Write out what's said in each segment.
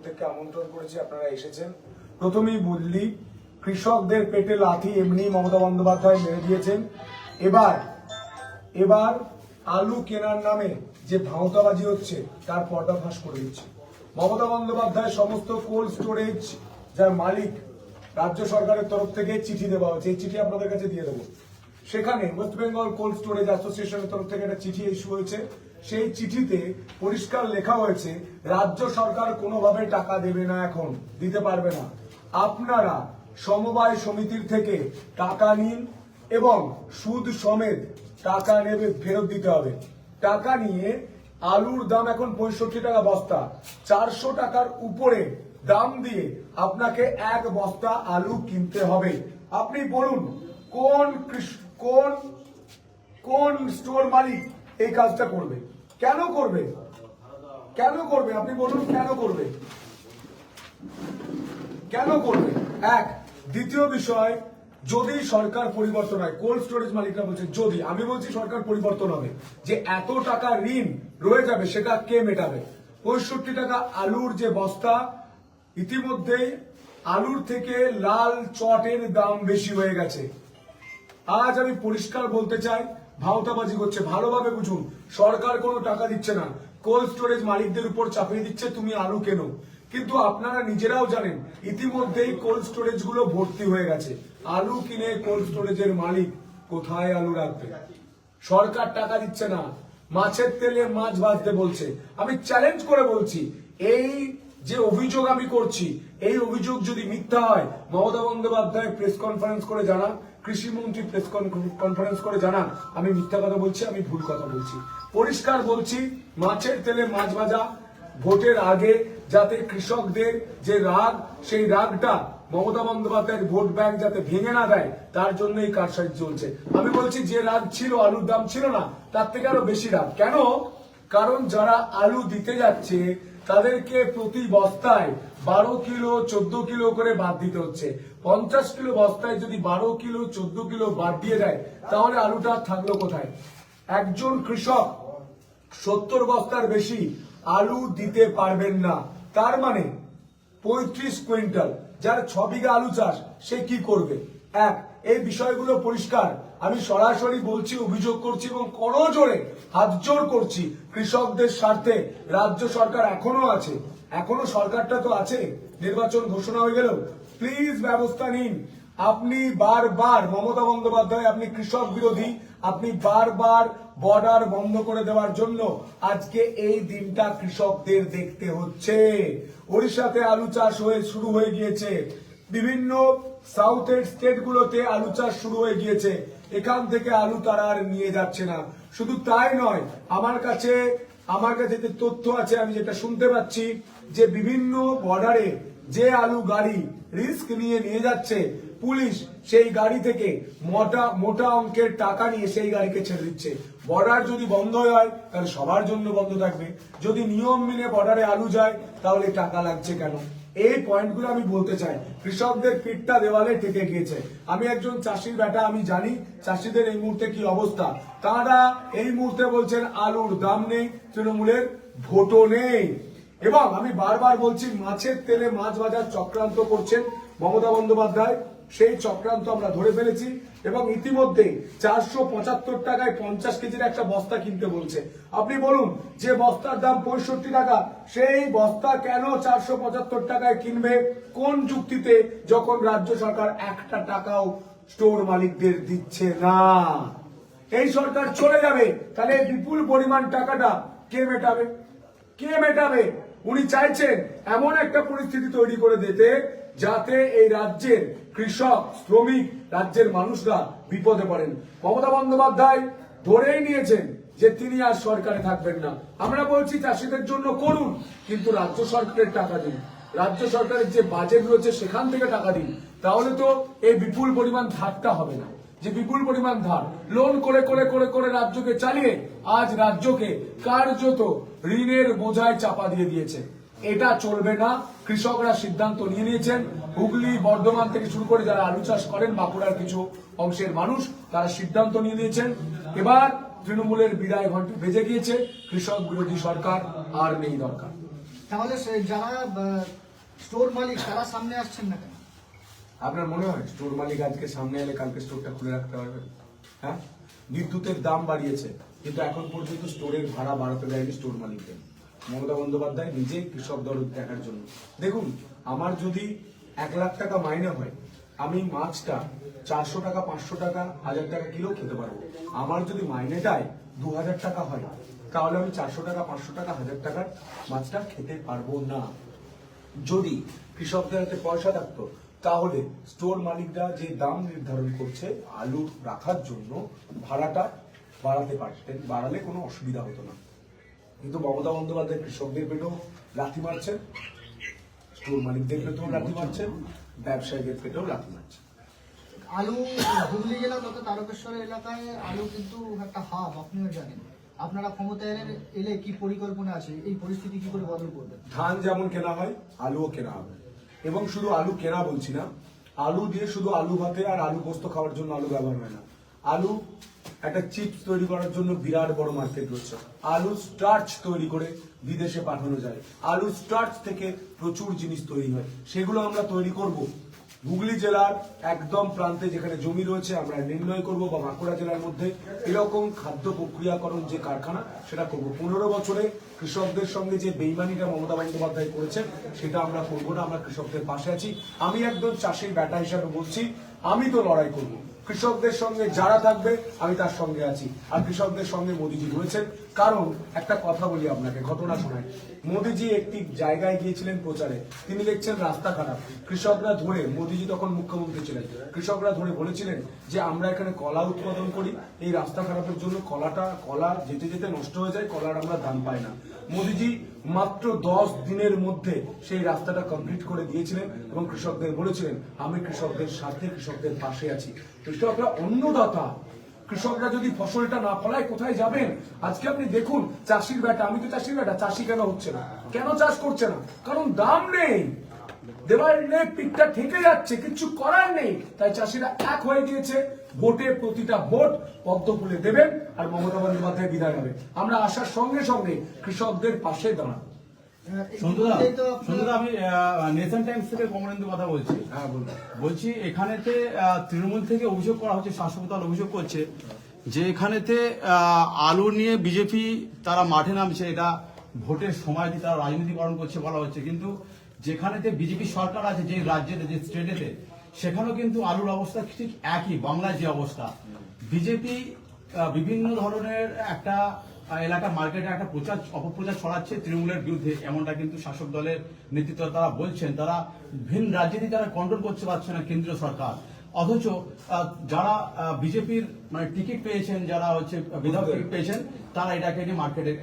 প্রত্যেককে আমন্ত্রণ করেছি, আপনারা এসেছেন। প্রথমেই বললি, কৃষকদের পেটে লাথি এমনি মমতা বন্দ্যোপাধ্যায় মেরে দিয়েছেন। এবার আলু কেনার নামে যে ভাঁওতাবাজি হচ্ছে তার পর্দাফাঁস করে দিচ্ছে মমতা বন্দ্যোপাধ্যায়। সমস্ত কোল্ড স্টোরেজ যার মালিক, রাজ্য সরকারের তরফ থেকে চিঠি দেওয়া হয়েছে, এই চিঠি আপনাদের কাছে দিয়ে দেবো। সেখানে ওয়েস্ট বেঙ্গল কোল্ড স্টোরেজ অ্যাসোসিয়েশনের তরফ থেকে একটা চিঠি ইস্যু হয়েছে। সেই চিঠিতে পরিষ্কার লেখা হয়েছে রাজ্য সরকার কোনোভাবে টাকা দেবে না, এখন দিতে পারবে না। আপনারা সমবায় সমিতির থেকে টাকা নিন এবং সুদ সমেত টাকা নেবে, ফেরত দিতে হবে। টাকা নিয়ে আলুর দাম এখন 65 টাকা বস্তা, 400 টাকার উপরে দাম দিয়ে আপনাকে এক বস্তা আলু কিনতে হবে। আপনি বলুন কোন স্টোর মালিক এই কাজটা করবে? কেন করবে? আপনি বলুন কেন করবে? এক। দ্বিতীয় বিষয়, যদি সরকার পরিবর্তন হয়, কোল্ড স্টোরেজ মালিকরা বলছে যদি, আমি বলছি সরকার পরিবর্তন হবে, যে এত টাকা ঋণ রয়ে যাবে সেটা কে মেটাবে? 65 টাকা আলুর যে বস্তা, ইতিমধ্যেই আলুর থেকে লাল চটের দাম বেশি হয়ে গেছে। আজ আমি পরিষ্কার বলতে চাই, ভাঁওতাবাজি করছে। ভালোভাবে বুঝুন, সরকার কোনো টাকা দিচ্ছে না, কোল্ড স্টোরেজ মালিকদের উপর চাপিয়ে দিচ্ছে তুমি আলু কেনো। কিন্তু আপনারা নিজেরাও জানেন ইতিমধ্যেই কোল্ড স্টোরেজ গুলো ভর্তি হয়ে গেছে। আলু কিনে কোল্ড স্টোরেজের মালিক কোথায় আলু রাখবে? সরকার টাকা দিচ্ছে না, মাছের তেলে মাছ ভাজতে বলছে। আমি চ্যালেঞ্জ করে বলছি, এই যে অভিযোগ আমি করছি, এই অভিযোগ যদি মিথ্যা হয়, মমতা বন্দ্যোপাধ্যায় প্রেস কনফারেন্স করে জানান, কৃষিমন্ত্রী প্রেস কনফারেন্স করে জানান আমি মিথ্যা কথা বলছি, আমি ভুল কথা বলছি। পরিষ্কার বলছি, মাছের তেলে মাছ ভাজা ভোটের আগে যাতে কৃষকদের যে রাগ, সেই রাগটা মমতা বন্দ্যোপাধ্যায়ের ভোট ব্যাংক যাতে ভেঙে না দেয়, তার জন্য এই কারসাজি চলছে। আমি বলছি, যে রাগ ছিল, আলুর দাম ছিল না, তার থেকে আরো বেশি রাগ। কেন? কারণ যারা আলু দিতে যাচ্ছে তাদেরকে প্রতি বস্তায় 12 কিলো 14 কিলো করে বাদ দিতে হচ্ছে। 50 কিলো বস্তায় যদি 12 কিলো 14 কিলো বাদ দিয়ে দেয়, তাহলে আলুটা থাকলো কোথায়? একজন কৃষক 70 বস্তার বেশি আলু দিতে পারবেন না। তার মানে 35 কুইন্টাল, যার 6 বিঘা আলু চাষ, সে কি করবে? এই বিষয়গুলো পরিষ্কার। আমি সরাসরি বলছি, অভিযোগ করছি এবং করজোড়ে হাত জোর করছি, কৃষকদের স্বার্থে রাজ্য সরকার এখনো আছে, এখনো সরকারটা তো আছে, নির্বাচন ঘোষণা হয়ে গেল, প্লিজ ব্যবস্থা নিন। আপনি বারবার, মমতা বন্দ্যোপাধ্যায়, আপনি কৃষক বিরোধী, আপনি বারবার বর্ডার বন্ধ করে দেওয়ার জন্য আজকে এই দিনটা কৃষকদের দেখতে হচ্ছে। ওড়িশাতে আলু চাষ শুরু হয়ে গিয়েছে, বিভিন্ন সাউথের স্টেট গুলোতে আলু চাষ শুরু হয়ে গিয়েছে। এখান থেকে আলু তারা আর নিয়ে যাচ্ছে না। শুধু তাই নয়, আমার কাছে যে তথ্য আছে, আমি যেটা শুনতে পাচ্ছি, যে বিভিন্ন বর্ডারে যে আলু গাড়ি রিস্ক নিয়ে যাচ্ছে, পুলিশ সেই গাড়ি থেকে মোটা অঙ্কের টাকা নিয়ে সেই গাড়িকে ছেড়ে দিচ্ছে। বর্ডার যদি বন্ধ হয় তাহলে সবার জন্য বন্ধ থাকবে। যদি নিয়ম মেনে বর্ডারে আলু যায় তাহলে টাকা লাগছে কেন? এই পয়েন্টগুলো আমি বলতে চাই। কৃষকদের পিঠটা দেওয়ালে ঠেকে গিয়েছে। আমি একজন চাষির বেটা, আমি জানি চাষিদের এই মুহূর্তে কি অবস্থা। তারা এই মুহূর্তে বলছেন আলুর দাম নেই, তৃণমূলের ভোটও নেই। এবং আমি বারবার বলছি, মাছের তেলে মাছ ভাজার চক্রান্ত করছেন মমতা বন্দ্যোপাধ্যায়। সেই চক্রান্ত আমরা ধরে ফেলেছি এবং ইতিমধ্যে 475 টাকায় 50 কেজির একটা বস্তা কিনতে বলছে। আপনি বলুন, যে বস্তার দাম 65 টাকা, সেই বস্তা কেন 475 টাকায় কিনবে? কোন যুক্তিতে, যখন রাজ্য সরকার একটা টাকাও স্টোর মালিকদের দিচ্ছে না? এই সরকার চলে যাবে, তাহলে বিপুল পরিমাণ টাকাটা কে মেটাবে? উনি চাইছেন এমন একটা পরিস্থিতি তৈরি করে দিতে যাতে এই রাজ্যের কৃষক, শ্রমিক, রাজ্যের মানুষরা বিপদে পড়েন। মমতা বন্দ্যোপাধ্যায় ধরেই নিয়েছেন যে তিনি আর সরকারে থাকবেন না। আমরা বলছি চাষিদের জন্য করুন, কিন্তু রাজ্য সরকারের টাকা দিন, রাজ্য সরকারের যে বাজেট রয়েছে সেখান থেকে টাকা দিন। তাহলে তো এই বিপুল পরিমাণ ধারটা হবে না। যে বিপুল পরিমাণ ধার, লোন করে করে করে করে রাজ্যকে চালিয়ে আজ রাজ্যকে কার্যত ঋণের বোঝায় চাপা দিয়ে দিয়েছে। এটা চলবে না। কৃষকরা সিদ্ধান্ত নিয়ে নিয়েছেন। হুগলি, বর্ধমান থেকে শুরু করে যারা আলু চাষ করেন, বাঁকুড়ার কিছু অংশের মানুষ, তারা সিদ্ধান্ত নিয়ে নিয়েছেন। এবার তৃণমূলের বিদায় ঘন্টা বেজে গিয়েছে। কৃষক বিরোধী সরকার আর নেই দরকার। তাহলে যারা স্টোর মালিক তারা সামনে আসছেন না কেন? আপনার মনে হয় স্টোর মালিক আজকে সামনে এলে কালকে স্টোরটা খুলে রাখতে পারবে? হ্যাঁ, বিদ্যুতের দাম বাড়িয়েছে কিন্তু এখন পর্যন্ত স্টোরের ভাড়া বাড়াতে দেয়নি স্টোর মালিকদের। মমতা বন্দ্যোপাধ্যায় নিজে কৃষক দরদ দেখার জন্য। দেখুন, আমার যদি 1 লাখ টাকা মাইনে হয়, আমি মাছটা 400 টাকা 500 টাকা 1000 টাকা কিলো খেতে পারবো। আমার যদি মাইনেটায় 2000 টাকা হয়, তাহলে আমি 400 টাকা 500 টাকা 1000 টাকার মাছটা খেতে পারবো না। যদি কৃষকদের হাতে পয়সা থাকতো, তাহলে স্টোর মালিকরা যে দাম নির্ধারণ করছে আলু রাখার জন্য, ভাড়াটা বাড়াতে পারতেন, বাড়ালে কোনো অসুবিধা হতো না। কিন্তু মমতা বন্দ্যোপাধ্যায় কৃষকদের পেটেও লাথি মারছেন, স্টোর মালিকদের পেটেও লাথি মারছেন, ব্যবসায়ীদের পেটেও লাথি মারছেন। আলু হুগলি জেলা তথা তারকেশ্বর এলাকায় আলু কিন্তু একটা হাব, আপনিও জানেন। আপনারা ক্ষমতায় এলে কি পরিকল্পনা আছে, এই পরিস্থিতি কি করে বদল করবেন? ধান যেমন কেনা হয়, আলুও কেনা হবে। এবং শুধু আলু কেনা বলছি না, আলু দিয়ে শুধু আলু ভাতে আর আলু পোস্ত খাওয়ার জন্য আলু ব্যবহার হয় না। আলু একটা চিপস তৈরি করার জন্য বিরাট বড় মার্কেট রয়েছে। আলু স্টার্চ তৈরি করে বিদেশে পাঠানো যায়। আলু স্টার্চ থেকে প্রচুর জিনিস তৈরি হয়, সেগুলো আমরা তৈরি করব। হুগলি জেলার একদম প্রান্তে যেখানে জমি রয়েছে আমরা নির্ণয় করব, বা বাঁকুড়া জেলার মধ্যে এরকম খাদ্য প্রক্রিয়াকরণ যে কারখানা, সেটা করব। 15 বছরে কৃষকদের সঙ্গে যে বেইমানিটা মমতা বন্দ্যোপাধ্যায় করেছেন, সেটা আমরা করবো না। আমরা কৃষকদের পাশে আছি। আমি একজন চাষির বেটা হিসাবে বলছি, আমি তো লড়াই করব। কৃষকদের সঙ্গে যারা থাকবে আমি তার সঙ্গে আছি। আর কৃষকদের সঙ্গে মোদিজি রয়েছেন। কারণ একটা কথা বলি আপনাকে, ঘটনা শোনায়। মোদিজি একটি জায়গায় গিয়েছিলেন প্রচারে, তিনি দেখছেন রাস্তা খারাপ। কৃষকরা ধরে, মোদিজি তখন মুখ্যমন্ত্রী ছিলেন, কৃষকরা ধরে বলেছিলেন যে আমরা এখানে কলা উৎপাদন করি, এই রাস্তা খারাপের জন্য কলা যেতে যেতে নষ্ট হয়ে যায়, কলার আমরা দাম পাই না। মোদিজি মাত্র 10 দিনের মধ্যে সেই রাস্তাটা কমপ্লিট করে দিয়েছিলেন এবং কৃষকদের বলেছিলেন আমি কৃষকদের সাথে, কৃষকদের পাশে আছি। কৃষকরা অন্নদাতা। কৃষকরা যদি ফসলটা না ফলায় কোথায় যাবেন? আজকে আপনি দেখুন, চাষির বেটা, আমি তো চাষির বেটা, চাষি কেন হচ্ছে না? কেন চাষ করছে না? কারণ দাম নেই, দেওয়ালে পিঠটা ঠেকে যাচ্ছে, কিছু করার নেই। তাই চাষিরা এক হয়ে গিয়েছে। ভোটে প্রতিটা ভোট পদ্ম ফুলে দেবেন আর মমতা বন্দ্যোপাধ্যায় বিদায় হবে। আমরা আসার সঙ্গে সঙ্গে কৃষকদের পাশে দাঁড়াবো। সন্ধ্যা, আমি নেশন টাইমস থেকে কমলেন্দু কথা বলছি। হ্যাঁ, বলুন। বলছি, এখানেতে তৃণমূল থেকে অভিযোগ করা হচ্ছে, শাসক দল অভিযোগ করছে যে এখানেতে আলু নিয়ে বিজেপি তারা মাঠে নামছে, এটা ভোটের সময় দিয়ে তারা রাজনীতিকরণ করছে বলা হচ্ছে। কিন্তু যেখানেতে বিজেপি সরকার আছে, যে রাজ্যেতে, যে স্টেটেতে, সেখানেও কিন্তু আলুর অবস্থা ঠিক একই, বাংলার যে অবস্থা। বিজেপি বিভিন্ন ধরনের একটা এলাকা মার্কেটে একটা অপপ্রচার ছড়াচ্ছে তৃণমূলের বিরুদ্ধে, এমনটা কিন্তু শাসক দলের নেতৃত্ব তারা বলছেন। তারা ভিন রাজ্যে তারা কন্ট্রোল করতে পারছে না কেন্দ্রীয় সরকার। অথচ যারা বিজেপির মানে টিকিট পেয়েছেন, যারা হচ্ছে বিধায়ক টিকিট পেয়েছেন, তারা এটাকে নিয়ে মার্কেটে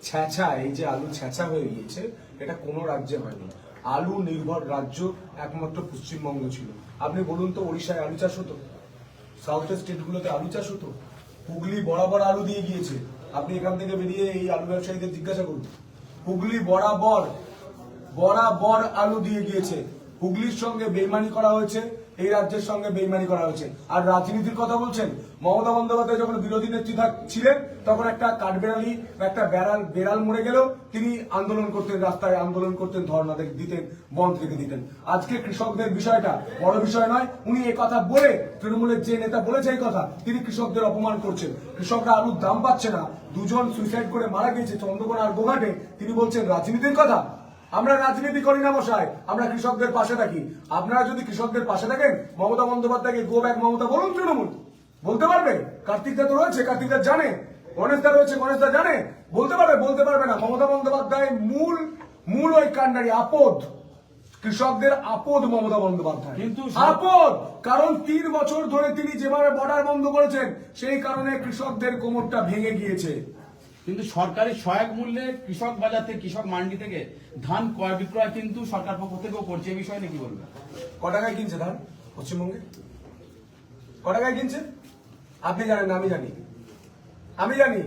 ছ্যাঁচা, এই যে আলু ছ্যাঁচা হয়ে গিয়েছে, এটা কোনো রাজ্যে হয়নি। আলু নির্ভর রাজ্য একমাত্র পশ্চিমবঙ্গ ছিল। আপনি বলুন তো, ওড়িশায় আলু চাষ হতো? সাউথের স্টেটগুলোতে আলু চাষ হতো? হুগলি বরাবর আলু দিয়ে গিয়েছে। আপনি এখান থেকে বেরিয়ে এই আলু ব্যবসায়ীদের জিজ্ঞাসা করুন, হুগলি বরাবর আলু দিয়ে গিয়েছে। হুগলির সঙ্গে বেইমানি করা হয়েছে, এই রাজ্যের সঙ্গে বেইমানি করা হয়েছে। আর রাজনীতির কথা বলছেন, মমতা বন্দ্যোপাধ্যায় যখন বিরোধী নেত্রী ছিলেন, তখন একটা কাঠবেড়ালি, একটা বেড়াল মরে গেলেও তিনি আন্দোলন করতেন, রাস্তায় আন্দোলন করতেন, ধর্ণা দিতেন, বন্ধ রেখে দিতেন। আজকে কৃষকদের বিষয়টা বড় বিষয় নয়। উনি এই কথা বলে, তৃণমূলের যে নেতা বলেছে এই কথা, তিনি কৃষকদের অপমান করছেন। কৃষকরা আলুর দাম পাচ্ছে না, 2 জন সুইসাইড করে মারা গিয়েছে চন্দ্রকোনা আর গোঘাটে, তিনি বলছেন রাজনীতির কথা। আমরা রাজনীতি করি না মশাই, আমরা কৃষকদের পাশে থাকি। আপনারা যদি কৃষকদের পাশে থাকেন, মমতা বন্দ্যোপাধ্যায়কে গো ব্যাক মমতা বলুন, তৃণমূল বলতে পারবে? কার্তিকদা তো রয়েছে, কার্তিকদা জানে, গণেশদা রয়েছে, গণেশদা জানে, বলতে পারবে না। মমতা বন্দ্যোপাধ্যায় মূল ওই কাণ্ডারি, আপদ, কৃষকদের আপদ মমতা বন্দ্যোপাধ্যায়। কিন্তু আপদ, কারণ 3 বছর ধরে তিনি যেভাবে বর্ডার বন্ধ করেছেন, সেই কারণে কৃষকদের কোমরটা ভেঙে গিয়েছে। কিন্তু সরকারি সহায়ক মূল্যে কৃষক বাজার থেকে, কৃষক মান্ডি থেকে ধান ক্রয় বিক্রয় কিন্তু সরকার পক্ষ থেকেও করছে। এই বিষয়ে কি বলবেন? ক টাকায় কিনছে ধান পশ্চিমবঙ্গে? ক টাকায় কিনছে? আপনি জানেন না? আমি জানি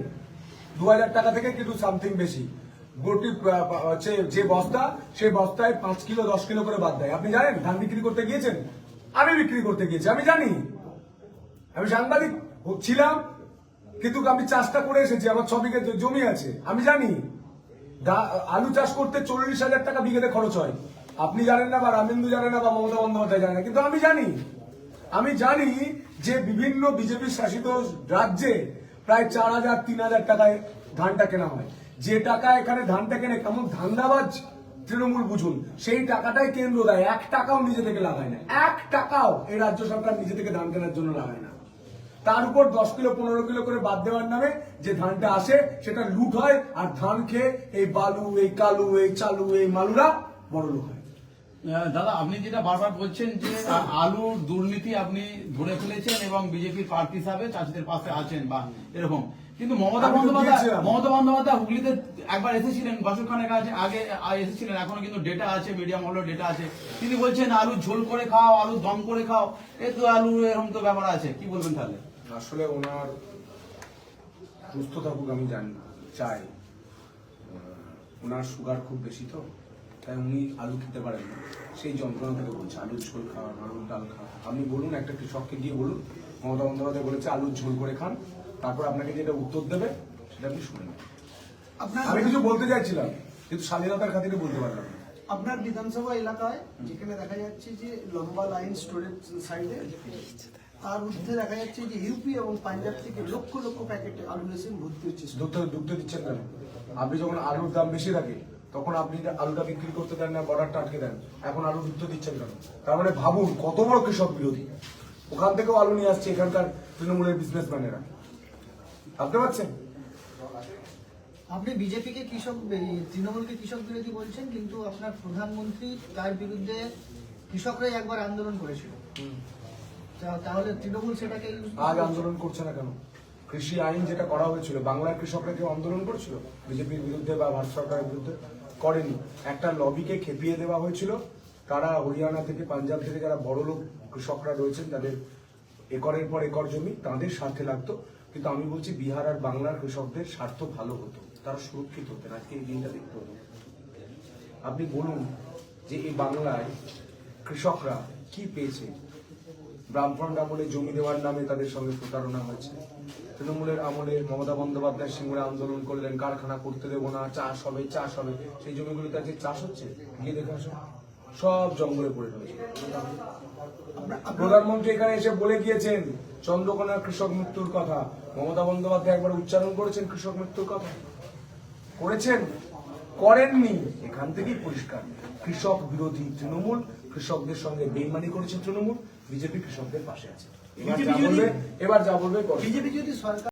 2000 টাকা থেকে কিন্তু সামথিং বেশি। গোটি যে বস্তা, সেই বস্তায় 5 কিলো 10 কিলো করে বাদ দেয়। আপনি জানেন? ধান বিক্রি করতে গিয়েছেন? আমি বিক্রি করতে গিয়েছি, আমি জানি। আমি সাংবাদিক ছিলাম, কিন্তু আমি চাষটা করে এসেছি, আমার 6 বিঘা জমি আছে, আমি জানি। আলু চাষ করতে 40,000 টাকা বিঘেতে খরচ হয়। আপনি জানেন না, বা রামেন্দু জানে না, বা মমতা বন্দ্যোপাধ্যায় জানে না, কিন্তু আমি জানি যে বিভিন্ন বিজেপি শাসিত রাজ্যে প্রায় 4,000 3,000 টাকায় ধানটা কেনা হয়। যে টাকা এখানে ধানটা কেনে, কেমন ধান্দাবাজ তৃণমূল বুঝুন, সেই টাকাটাই কেন্দ্র দেয়, 1 টাকাও নিজে থেকে লাগায় না, 1 টাকাও এই রাজ্য সরকার নিজে থেকে ধান কেনার জন্য লাগায় না। তার উপর 10 কিলো 15 কিলো করে বাদ দেওয়ার নামে যে ধানটা আসে সেটা লুট হয়, আর ধান খেয়ে এই বালু, এই কালু, এই চালু, এই মালুরা বড় লোক হয়। দাদা, আপনি যেটা বারবার বলছেন যে আলুর দুর্নীতি আপনি ধরে ফেলেছেন এবং বিজেপির প্রার্থী হিসাবে চাষিদের পাশে আছেন বা এরকম, কিন্তু মমতা আমি তো দিয়েছিলাম। বন্দ্যোপাধ্যায় হুগলিতে একবার এসেছিলেন, বছর খানেক আগে এসেছিলেন, এখনো কিন্তু ডেটা আছে, মিডিয়াম হলো ডেটা আছে, তিনি বলছেন আলু ঝোল করে খাও, আলু দম করে খাও, এই তো আলু এরকম তো ব্যাপার আছে, কি বলবেন তাহলে? আসলে ওনার সুস্থ থাকুক আমি চাই। ওনার সুগার খুব বেশি, তো তাই উনি আলু খেতে পারেন না, সেই যন্ত্রণা থেকে বলছে আলুর ঝোল খাওয়া, আলুর ডাল খাওয়া। আপনি বলুন, একটা কৃষককে গিয়ে বলুন মমতা বন্দ্যোপাধ্যায় বলেছে আলুর ঝোল করে খান, তারপর আপনাকে যেটা উত্তর দেবে সেটা আপনি শুনে নেন। আমি কিছু বলতে চাইছিলাম কিন্তু স্বাধীনতার খাতিরে বলতে পারলাম না। আপনার বিধানসভা এলাকায় যেখানে দেখা যাচ্ছে যে লম্বা লাইন স্টোরেজ সাইডে, তার মধ্যে দেখা যাচ্ছে যে ইউপি এবং পাঞ্জাব থেকে লক্ষ লক্ষ প্যাকেট আলু মেশিন ভর্তি হচ্ছে। দুধ দিচ্ছেন কেন? আপনি যখন আলুর দাম বেশি থাকে তখন আপনি আলুটা বিক্রি করতে দেন না, বর্ডারটা আটকে দেন, এখন আলু দুধ দিচ্ছেন কেন? তার মানে ভাবুন কত বড় কৃষক বিরোধী। ওখান থেকেও আলু নিয়ে আসছে এখানকার তৃণমূলের বিজনেসম্যানেরা, ভাবতে পারছেন? আপনি বিজেপিকে তৃণমূলকে কৃষক বিরোধী বলছেন, কিন্তু আপনার প্রধানমন্ত্রী তার বিরুদ্ধে কৃষকরাই একবার আন্দোলন করেছিল, তাহলে তৃণমূল সেটাকে আজ আন্দোলন করছে না কেন? কৃষি আইন যেটা করা হয়েছিল, বাংলার কৃষকরা কেউ আন্দোলন করেছিল বিজেপির বিরুদ্ধে বা ভারত সরকারের বিরুদ্ধে? করেনি। একটা লবিকে খেপিয়ে দেওয়া হয়েছিল, তারা হরিয়ানা থেকে পাঞ্জাব থেকে যারা বড় লোক কৃষকরা রয়েছেন, যাদের একরের পর একর জমি, তাদের স্বার্থে লাগতো। কিন্তু আমি বলছি বিহার আর বাংলার কৃষকদের স্বার্থ ভালো হতো, তারা সুরক্ষিত হতেন, আজকে এই দিনটা দেখতে হতো। আপনি বলুন যে এই বাংলায় কৃষকরা কি পেয়েছে? ব্রাহ্মণ আমলে জমি দেওয়ার নামে তাদের সঙ্গে প্রতারণা হয়েছে। তৃণমূলের আমলে মমতা বন্দ্যোপাধ্যায় সিঙ্গুরে আন্দোলন করলেন, কারখানা করতে দেবো না, চাষ হবে। সেই জমিগুলোতে আজকে চাষ হচ্ছে, গিয়ে দেখে আসো, সব জঙ্গলে পড়ে রয়েছে। প্রধানমন্ত্রী এখানে এসে বলে গিয়েছেন চন্দ্রকোনার কৃষক মৃত্যুর কথা। মমতা বন্দ্যোপাধ্যায় একবার উচ্চারণ করেছেন কৃষক মৃত্যুর কথা? করেছেন? করেননি। এখান থেকেই পরিষ্কার কৃষক বিরোধী তৃণমূল, কৃষকদের সঙ্গে বেইমানি করেছে তৃণমূল, বিজেপি কৃষকদের পাশে আছে। এবার যা বলবে বিজেপি যদি সরকার